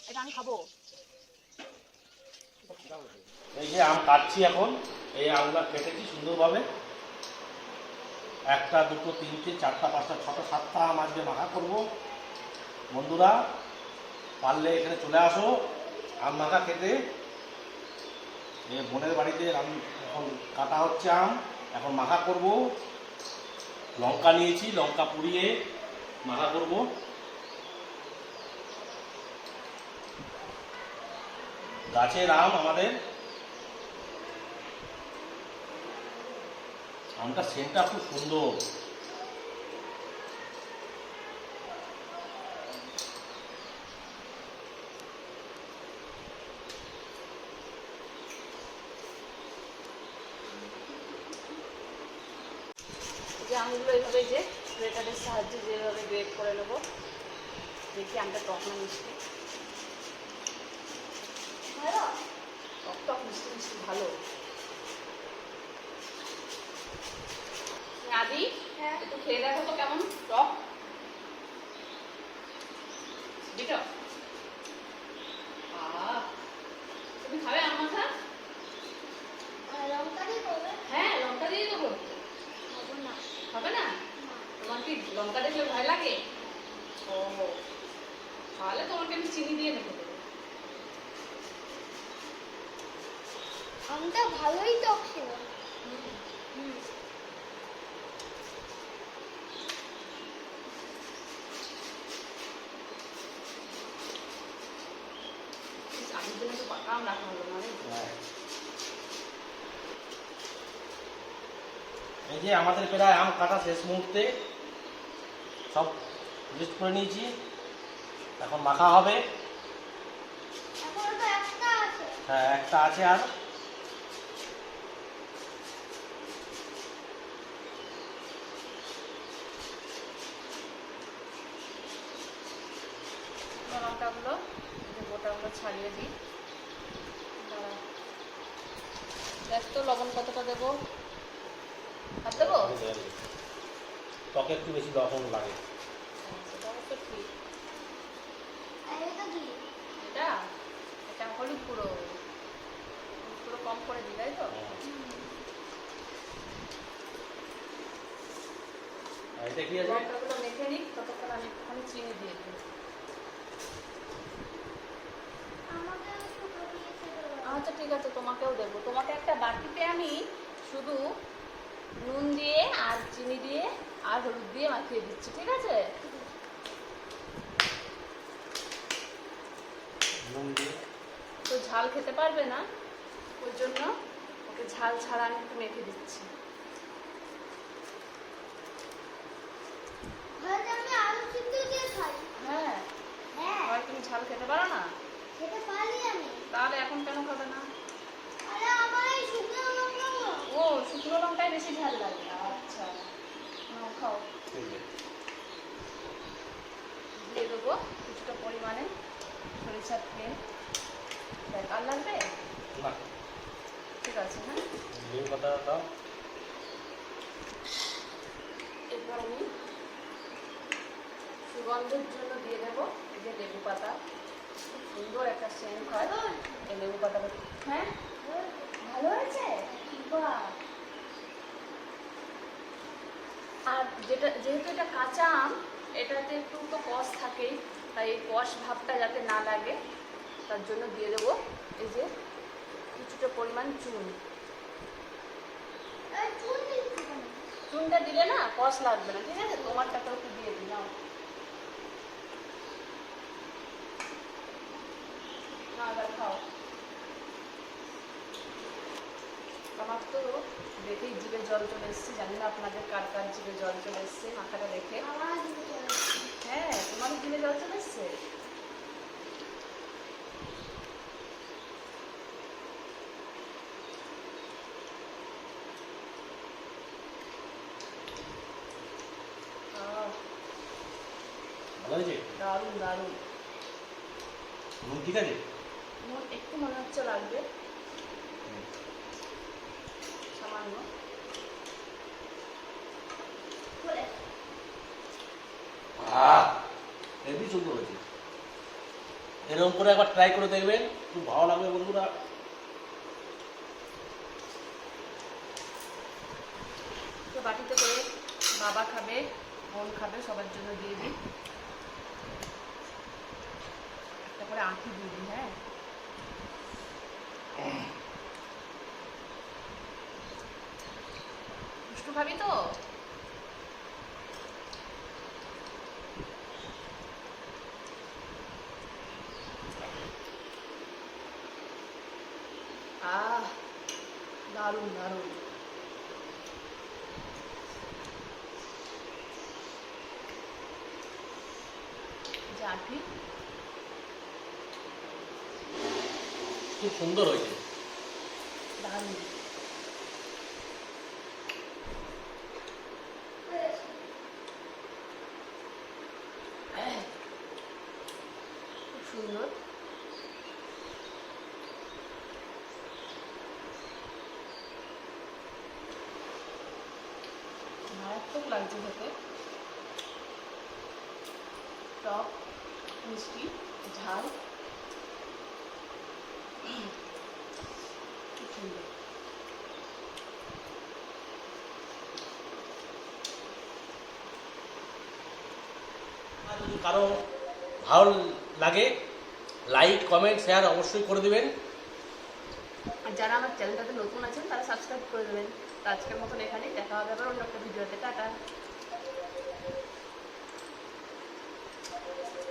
এটা আমি খাবো। এই যে আম কাটছি এখন, এই আমগুলো কেটেছি সুন্দরভাবে। 1টা 2টো 3টে 4টা 5টা 6টা 7টা আম আজকে মাখা করবো। বন্ধুরা পারলে এখানে চলে আসো আম মাখা খেতে। বোনের বাড়িতে এখন কাটা হচ্ছে আম, এখন মাখা করব। লঙ্কা নিয়েছি, লঙ্কা পুড়িয়ে মাখা করব। গাছের আম আমাদের, আমটা সেন্টটা খুব সুন্দর। যে আমগুলো এইভাবে যে গ্রেটারের সাহায্যে যেভাবে গ্রেট করে নেবো, দেখি আমটা টক না মিষ্টি। টক টক মিষ্টি মিষ্টি ভালো। আদি একটু খেয়ে দেখো তো কেমন টক। দিটো তুমি খাবে আম মাখা? হ্যাঁ লঙ্কা দিয়ে দেবো। হবে না? তোমার কি লঙ্কা দেখলে ভয় লাগে? ও তাহলে তোমাকে আমি চিনি দিয়ে রেখে দেবো। আমটা ভালোই টক ছিল। আগের দিনে তো পাকা আম রাখা হলো না রে। এই যে আমাদের প্রায় আম কাটা শেষ মুহূর্তে, সব লিস্ট করে নিয়েছি। এখন মাখা হবে। হ্যাঁ একটা আছে আর। লঙ্কাগুলো গোটাগুলো ছাড়িয়ে দিই। দেখ তো লবণ কতটা দেবো? আর দেবো? টকে একটু বেশি লবণ লাগে। সেটা অবশ্য ঠিক। এটা এটা হলুদ গুঁড়ো, হলুদ গুঁড়ো কম করে দিই, তাই তো? এটা কি আছে? লঙ্কাগুলো মেখে নিই, ততক্ষণ আমি একটুখানি চিনি দিয়ে দিই। আচ্ছা ঠিক আছে, তোমাকেও দেবো। তোমাকে একটা বাটিতে আমি শুধু নুন দিয়ে আর চিনি দিয়ে আর হলুদ দিয়ে মাখিয়ে দিচ্ছি, ঠিক আছে? তো ঝাল খেতে পারবে না, ওই জন্য ওকে ঝাল ছাড়া আমি একটু মেখে দিচ্ছি। হ্যাঁ হয়, তুমি ঝাল খেতে পারো না? তাহলে এখন কেন খাবে না? ও শুকনো লঙ্কায় বেশি ঝাল লাগে। আচ্ছা নাও খাও। দিয়ে দেবো কিছুটা পরিমাণে সরিষার তেল। দেখ আর লাগবে? ঠিক আছে। হ্যাঁ এরপর আমি সুগন্ধের জন্য দিয়ে দেবো এই যে লেবু পাতা। খুব সুন্দর একটা সেন্ট হয় এই লেবু পাতাটা। হ্যাঁ ভালো হয়েছে। বাহ। আর যেহেতু এটা কাঁচা আম, এটাতে একটু তো কষ থাকেই, তাই এই কষ ভাবটা যাতে না লাগে তার জন্য দিয়ে দেবো এই যে কিছুটা পরিমাণ চুন। চুনটা দিলে না কষ লাগবে না, ঠিক আছে? তোমারটাকেও একটু দিয়ে দিই, নাও। খাও। আমার তো দেখেই জিভে জল চলে এসছে। জানি না আপনাদের কার কার জিভে জল চলে এসছে মাথাটা দেখে। হ্যাঁ তোমারও জিভে জল চলে এসছে। দারুণ দারুণ। ঠিক আছে, একটু মনে হচ্ছে লাগবে সামান্য। হেভি সুন্দর হয়েছে। করে একবার ট্রাই করে দেখবেন, খুব ভালো লাগবে বন্ধুরা। তো বাটিতে করে বাবা খাবে, বোন খাবে, সবার জন্য দিয়ে দিই। একটা করে আঁটি দিয়ে দিই। হ্যাঁ, দুষ্টু খাবি তো? আহ, দারুণ দারুণ। যে আঁটি খুব সুন্দর হয়েছে। দারুণ। খুব সুন্দর। মারাত্মক লাগছে খেতে। টক, মিষ্টি, ঝাল, খুব সুন্দর। আর যদি কারো ভালো লাগে, লাইক কমেন্ট শেয়ার অবশ্যই করে দিবেন। আর যারা আমার চ্যানেলটাতে নতুন আছেন তারা সাবস্ক্রাইব করে দেবেন। তো আজকের মতন এখানেই, দেখা হবে আবার অন্য একটা ভিডিওতে। টাটা।